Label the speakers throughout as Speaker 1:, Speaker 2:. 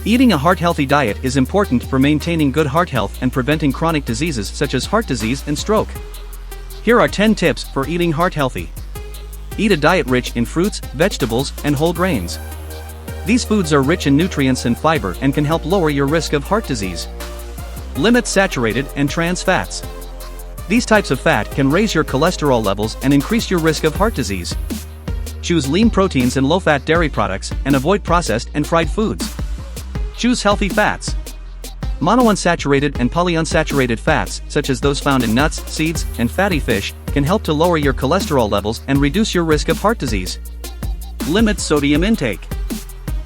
Speaker 1: Eating a heart-healthy diet is important for maintaining good heart health and preventing chronic diseases such as heart disease and stroke. Here are 10 tips for eating heart-healthy. Eat a diet rich in fruits, vegetables, and whole grains. These foods are rich in nutrients and fiber and can help lower your risk of heart disease. Limit saturated and trans fats. These types of fat can raise your cholesterol levels and increase your risk of heart disease. Choose lean proteins and low-fat dairy products and avoid processed and fried foods. Choose healthy fats. Monounsaturated and polyunsaturated fats, such as those found in nuts, seeds, and fatty fish, can help to lower your cholesterol levels and reduce your risk of heart disease. Limit sodium intake.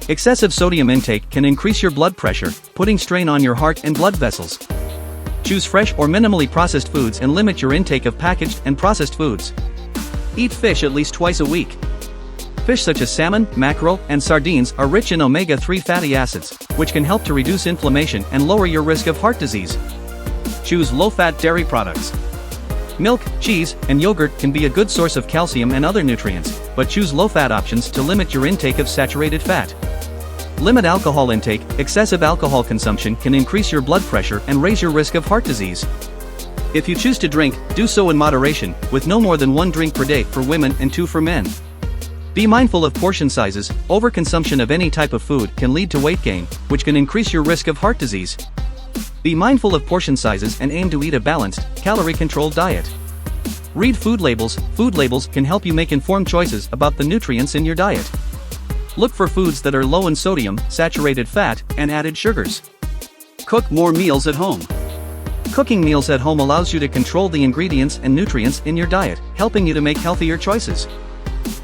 Speaker 1: Excessive sodium intake can increase your blood pressure, putting strain on your heart and blood vessels. Choose fresh or minimally processed foods and limit your intake of packaged and processed foods. Eat fish at least twice a week. Fish such as salmon, mackerel, and sardines are rich in omega-3 fatty acids, which can help to reduce inflammation and lower your risk of heart disease. Choose low-fat dairy products. Milk, cheese, and yogurt can be a good source of calcium and other nutrients, but choose low-fat options to limit your intake of saturated fat. Limit alcohol intake. Excessive alcohol consumption can increase your blood pressure and raise your risk of heart disease. If you choose to drink, do so in moderation, with no more than 1 drink per day for women and 2 for men. Be mindful of portion sizes. Overconsumption of any type of food can lead to weight gain, which can increase your risk of heart disease. Be mindful of portion sizes and aim to eat a balanced, calorie-controlled diet. Read food labels. Food labels can help you make informed choices about the nutrients in your diet. Look for foods that are low in sodium, saturated fat, and added sugars. Cook more meals at home. Cooking meals at home allows you to control the ingredients and nutrients in your diet, helping you to make healthier choices.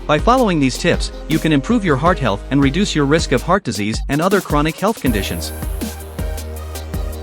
Speaker 1: By following these tips, you can improve your heart health and reduce your risk of heart disease and other chronic health conditions.